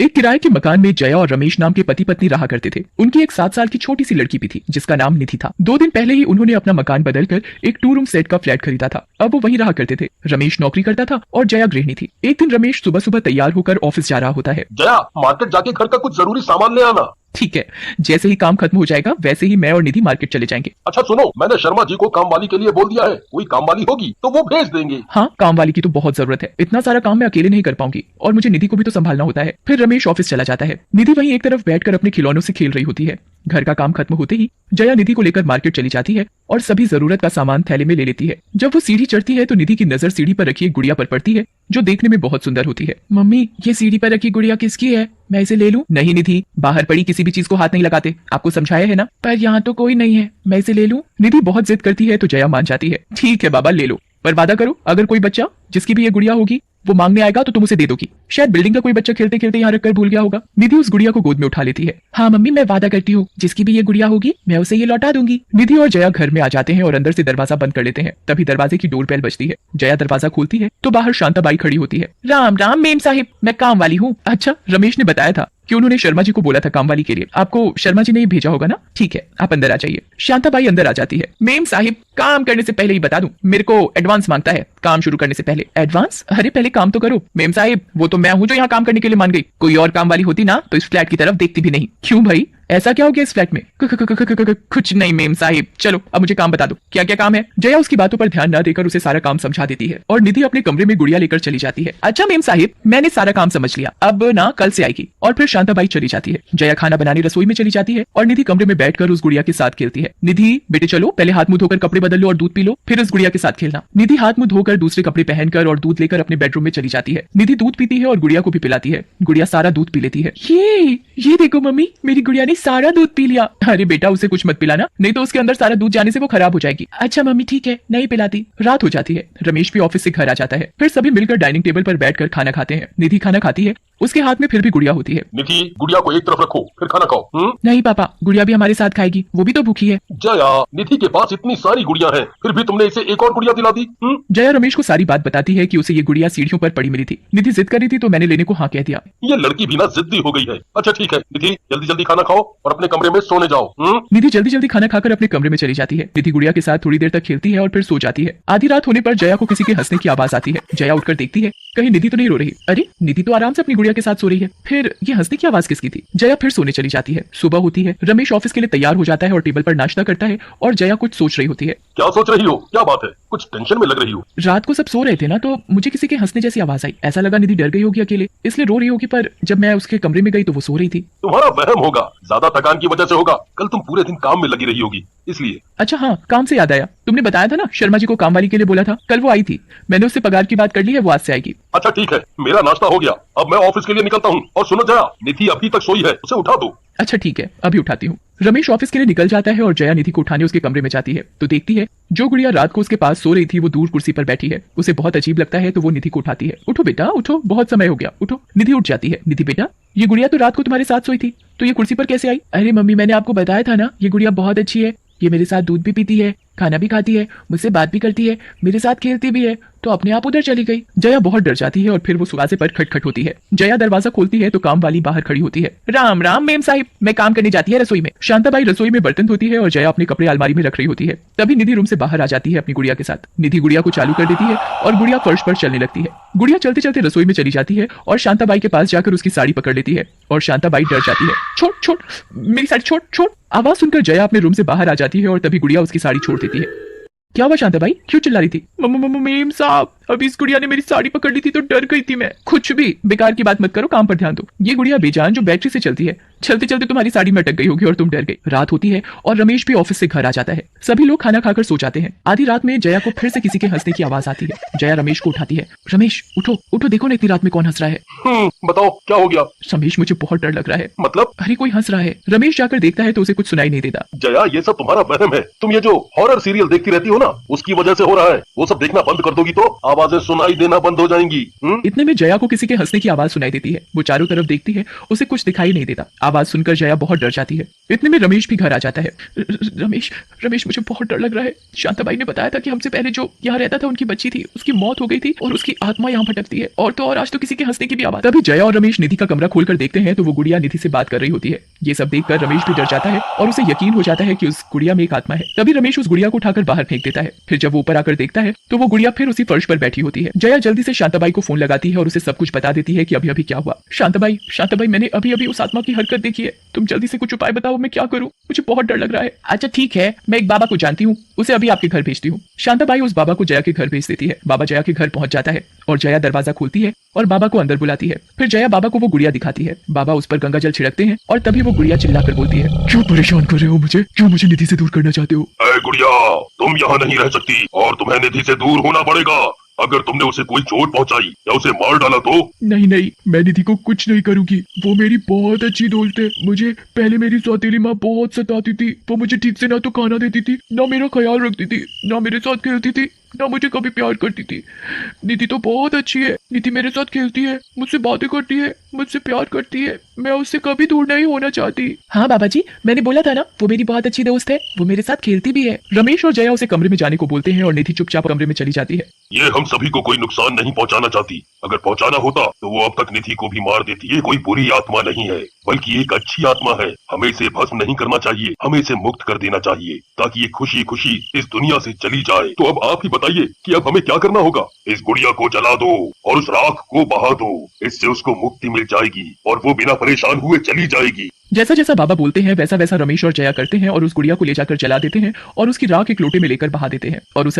एक किराए के मकान में जया और रमेश नाम के पति पत्नी रहा करते थे। उनकी एक 7 साल की छोटी सी लड़की भी थी जिसका नाम निधि था। 2 दिन पहले ही उन्होंने अपना मकान बदलकर एक 2 रूम सेट का फ्लैट खरीदा था। अब वो वहीं रहा करते थे। रमेश नौकरी करता था और जया गृहिणी थी। एक दिन रमेश सुबह सुबह तैयार होकर ऑफिस जा रहा होता है। जया, मार्केट जाके घर का कुछ जरूरी सामान ले आना। ठीक है, जैसे ही काम खत्म हो जाएगा वैसे ही मैं और निधि मार्केट चले जाएंगे। अच्छा सुनो, मैंने शर्मा जी को काम वाली के लिए बोल दिया है, कोई काम वाली होगी तो वो भेज देंगे। हाँ, काम वाली की तो बहुत जरूरत है। इतना सारा काम मैं अकेले नहीं कर पाऊंगी और मुझे निधि को भी तो संभालना होता है। फिर रमेश ऑफिस चला जाता है। निधि वहीं एक तरफ बैठकर अपने खिलौनों से खेल रही होती है। घर का काम खत्म होते ही जया निधि को लेकर मार्केट चली जाती है और सभी जरूरत का सामान थैले में ले लेती है। जब वो सीढ़ी चढ़ती है तो निधि की नजर सीढ़ी पर रखी एक गुड़िया पर पड़ती है जो देखने में बहुत सुंदर होती है। मम्मी, ये सीढ़ी पर रखी गुड़िया किसकी है? मैं इसे ले लूं? नहीं निधि, बाहर पड़ी किसी भी चीज को हाथ नहीं लगाते, आपको समझाया है ना। पर यहाँ तो कोई नहीं है, मैं इसे ले लूं? निधि बहुत जिद करती है तो जया मान जाती है। ठीक है बाबा, ले लो, पर वादा करो अगर कोई बच्चा जिसकी भी ये गुड़िया होगी वो मांगने आएगा तो तुम उसे दे दोगी। शायद बिल्डिंग का कोई बच्चा खेलते खेलते यहाँ रखकर भूल गया होगा। निधि उस गुड़िया को गोद में उठा लेती है। हाँ मम्मी, मैं वादा करती हूँ जिसकी भी ये गुड़िया होगी मैं उसे ये लौटा दूंगी। निधि और जया घर में आ जाते हैं और अंदर से दरवाजा बंद कर लेते हैं। तभी दरवाजे की डोर बेल बजती है। जया दरवाजा खोलती है तो बाहर शांताबाई खड़ी होती है। राम राम मेम साहिब, मैं काम वाली हूँ। अच्छा, रमेश ने बताया था कि उन्होंने शर्मा जी को बोला था काम वाली के लिए। आपको शर्मा जी ने ही भेजा होगा ना? ठीक है, आप अंदर आ जाइए। शांताबाई अंदर आ जाती है। मेम साहिब, काम करने से पहले ही बता दूं, मेरे को एडवांस मांगता है काम शुरू करने से पहले। एडवांस? अरे पहले काम तो करो। मेम साहिब, वो तो मैं हूं जो यहाँ काम करने के लिए मान गई। कोई और काम वाली होती ना तो इस फ्लैट की तरफ देखती भी नहीं। क्यों भाई, ऐसा क्या हो गया इस फ्लैट में? कुछ नहीं मेम साहिब, चलो अब मुझे काम बता दो, क्या क्या काम है? जया उसकी बातों पर ध्यान न देकर उसे सारा काम समझा देती है और निधि अपने कमरे में गुड़िया लेकर चली जाती है। अच्छा मेम साहिब, मैंने सारा काम समझ लिया, अब ना कल से आएगी। और फिर शांताबाई चली जाती है। जया खाना बनाने रसोई में चली जाती है और निधि कमरे में बैठकर उस गुड़िया के साथ खेलती है। निधि बेटे चलो, पहले हाथ मुंह धोकर कपड़े बदल लो और दूध पी लो, फिर उस गुड़िया के साथ खेलना। निधि हाथ मुंह धोकर दूसरे कपड़े पहनकर और दूध लेकर अपने बेडरूम में चली जाती है। निधि दूध पीती है और गुड़िया को भी पिलाती है। गुड़िया सारा दूध पी लेती है। ये देखो मम्मी, मेरी गुड़िया ने सारा दूध पी लिया। अरे बेटा, उसे कुछ मत पिलाना, नहीं तो उसके अंदर सारा दूध जाने से वो खराब हो जाएगी। अच्छा मम्मी ठीक है, नहीं पिलाती। रात हो जाती है। रमेश भी ऑफिस से घर आ जाता है। फिर सभी मिलकर डाइनिंग टेबल पर बैठकर खाना खाते हैं। निधि खाना खाती है, उसके हाथ में फिर भी गुड़िया होती है। निधि, गुड़िया को एक तरफ रखो, फिर खाना खाओ। नहीं पापा, गुड़िया भी हमारे साथ खाएगी, वो भी तो भूखी है। जया, निधि के पास इतनी सारी गुड़िया हैं, फिर भी तुमने इसे एक और गुड़िया दिला दी। जया रमेश को सारी बात बताती है कि उसे ये गुड़िया सीढ़ियों पर पड़ी मिली थी। निधि जिद कर रही थी तो मैंने लेने को हाँ कह दिया। ये लड़की भी ना जिद्दी हो गई है। अच्छा ठीक है निधि, जल्दी जल्दी खाना खाओ और अपने कमरे में सोने जाओ। निधि जल्दी जल्दी खाना खाकर अपने कमरे में चली जाती है। निधि गुड़िया के साथ थोड़ी देर तक खेलती है और फिर सो जाती है। आधी रात होने पर जया को किसी के हंसने की आवाज आती है। जया उठकर देखती है, कहीं निधि तो नहीं रो रही। अरे निधि तो आराम से अपनी गुड़िया के साथ सो रही है, फिर ये हंसने की आवाज किसकी थी? जया फिर सोने चली जाती है। सुबह होती है। रमेश ऑफिस के लिए तैयार हो जाता है और टेबल पर नाश्ता करता है और जया कुछ सोच रही होती है। क्या सोच रही हो? क्या बात है? कुछ टेंशन में लग रही हो? रात को सब सो रहे थे ना तो मुझे किसी के हंसने जैसी आवाज आई। ऐसा लगा निधि डर गई होगी अकेले, इसलिए रो रही होगी, पर जब मैं उसके कमरे में गई तो वो सो रही थी। तुम्हारा वहम होगा, ज्यादा थकान की वजह से होगा। कल तुम पूरे दिन काम में लगी रही होगी इसलिए। अच्छा हाँ, काम से याद आया, तुमने बताया था ना शर्मा जी को काम वाली के लिए बोला था, कल वो आई थी। मैंने उससे पगार की बात कर ली है, वो आज से आएगी। अच्छा ठीक है, मेरा नाश्ता हो गया, अब मैं ऑफिस के लिए निकलता हूँ। और सुनो जया, निधि अभी तक सोई है, उसे उठा दो। अच्छा ठीक है, अभी उठाती हूँ। रमेश ऑफिस के लिए निकल जाता है और जया निधि को उठाने उसके कमरे में जाती है तो देखती है जो गुड़िया रात को उसके पास सो रही थी वो दूर कुर्सी पर बैठी है। उसे बहुत अजीब लगता है तो वो निधि को उठाती है। उठो बेटा उठो, बहुत समय हो गया, उठो। निधि उठ जाती है। निधि बेटा, ये गुड़िया तो रात को तुम्हारे साथ सोई थी, तो ये कुर्सी पर कैसे आई? अरे मम्मी, मैंने आपको बताया था ना, ये गुड़िया बहुत अच्छी है, ये मेरे साथ दूध भी पीती है, खाना भी खाती है, मुझसे बात भी करती है, मेरे साथ खेलती भी है, तो अपने आप उधर चली गई। जया बहुत डर जाती है और फिर वो दरवाजे पर खटखट होती है। जया दरवाजा खोलती है तो काम वाली बाहर खड़ी होती है। राम राम मेम साहिब, मैं काम करने जाती है रसोई में। शांताबाई रसोई में बर्तन धोती है और जया अपने कपड़े अलमारी में रख रही होती है। तभी निधि रूम से बाहर आ जाती है अपनी गुड़िया के साथ। निधि गुड़िया को चालू कर देती है और गुड़िया फर्श पर चलने लगती है। गुड़िया चलते चलते रसोई में चली जाती है और शांताबाई के पास जाकर उसकी साड़ी पकड़ लेती है और शांताबाई डर जाती है। छोड़ छोड़, मेरी साड़ी छोड़ छोड़। आवाज सुनकर जया अपने रूम से बाहर आ जाती है और तभी गुड़िया उसकी साड़ी छोड़ देती है। क्या हुआ शांताबाई, क्यों चिल्ला रही थी? मेम साहब, अभी इस गुड़िया ने मेरी साड़ी पकड़ ली थी तो डर गई थी मैं। कुछ भी बेकार की बात मत करो, काम पर ध्यान दो। ये गुड़िया बेजान जो बैटरी से चलती है, चलते चलते तुम्हारी साड़ी में अटक गई होगी और तुम डर गई। रात होती है और रमेश भी ऑफिस से घर आ जाता है। सभी लोग खाना खाकर सो जाते हैं। आधी रात में जया को फिर से किसी के हंसने की आवाज आती है। जया रमेश को उठाती है। रमेश उठो उठो, देखो ना इतनी रात में कौन हंस रहा है। बताओ क्या हो गया? रमेश, मुझे बहुत डर लग रहा है। मतलब? अरे कोई हंस रहा है। रमेश जाकर देखता है तो उसे कुछ सुनाई नहीं देता। जया, ये सब तुम्हारा वहम है। तुम ये जो हॉरर सीरियल देखती रहती हो ना, उसकी वजह से हो रहा है। वो सब देखना बंद कर दोगी तो आवाजें सुनाई देना बंद हो जाएंगी। इतने में जया को किसी के हंसने की आवाज सुनाई देती है। वो चारों तरफ देखती है, उसे कुछ दिखाई नहीं देता। आवाज सुनकर जया बहुत डर जाती है। इतने में रमेश भी घर आ जाता है। रमेश रमेश मुझे बहुत डर लग रहा है। शांताबाई ने बताया था कि हमसे पहले जो यहाँ रहता था उनकी बच्ची थी, उसकी मौत हो गई थी और उसकी आत्मा यहाँ भटकती है। और तो और आज तो किसी के हंसने की भी आवाज। तभी जया और रमेश निधि का कमरा खोलकर देखते हैं तो वो गुड़िया निधि से बात कर रही होती है। ये सब देखकर रमेश भी डर जाता है और उसे यकीन हो जाता है कि उस गुड़िया में एक आत्मा है। तभी रमेश उस गुड़िया को उठाकर बाहर फेंक देता है। फिर जब वो ऊपर आकर देखता है तो वो गुड़िया फिर उसी फर्श पर बैठी होती है। जया जल्दी से शांताबाई को फोन लगाती है और उसे सब कुछ बता देती है कि अभी अभी क्या हुआ। शांताबाई शांताबाई मैंने अभी अभी उस आत्मा की हरकत देखी है, तुम जल्दी से कुछ उपाय बताओ, मैं क्या करूं, मुझे बहुत डर लग रहा है। अच्छा ठीक है, मैं एक बाबा को जानती हूँ, उसे अभी आपके घर भेजती हूँ। शांताबाई उस बाबा को जया के घर भेज देती है। बाबा जया के घर पहुंच जाता है और जया दरवाजा खोलती है और बाबा को अंदर बुलाती है। फिर जया बाबा को वो गुड़िया दिखाती है। बाबा उस पर गंगा जल छिड़कते हैं और तभी वो गुड़िया चिल्लाकर बोलती है, क्यों परेशान कर रहे हो मुझे, क्यों मुझे निधि से दूर करना चाहते हो? ऐ गुड़िया, तुम यहाँ नहीं रह सकती और तुम्हें निधि से दूर होना पड़ेगा। अगर तुमने उसे कोई चोट पहुंचाई या उसे मार डाला तो? नहीं नहीं, मैं निधि को कुछ नहीं करूंगी, वो मेरी बहुत अच्छी दोस्त है। मुझे पहले मेरी सौतेली माँ बहुत सताती थी, वो मुझे ठीक से ना तो खाना देती थी, ना मेरा ख्याल रखती थी, ना मेरे साथ खेलती थी, ना मुझे कभी प्यार करती थी। निधि तो बहुत अच्छी है, निधि मेरे साथ खेलती है, मुझसे बातें करती है, मुझसे प्यार करती है, मैं उससे कभी दूर नहीं होना चाहती। हाँ बाबा जी, मैंने बोला था ना, वो मेरी बहुत अच्छी दोस्त है, वो मेरे साथ खेलती भी है। रमेश और जया उसे कमरे में जाने को बोलते हैं और निधि चुपचाप कमरे में चली जाती है। ये हम सभी को कोई नुकसान नहीं पहुंचाना चाहती। अगर पहुंचाना होता तो वो अब तक निधि को भी मार देती। ये कोई बुरी आत्मा नहीं है, बल्कि एक अच्छी आत्मा है। हमें इसे भस्म नहीं करना चाहिए, हमें इसे मुक्त कर देना चाहिए ताकि ये खुशी खुशी इस दुनिया से चली जाए। तो अब आप ही बताइए कि अब हमें क्या करना होगा? इस गुड़िया को जला दो और उस राख को बहा दो, इससे उसको मुक्ति मिल जाएगी और वो बिना परेशान हुए चली जाएगी। जैसा जैसा बाबा बोलते हैं वैसा वैसा रमेश और जया करते हैं और उस गुड़िया को ले जाकर जला देते हैं और उसकी राख एक लोटे में लेकर बहा देते हैं और उसे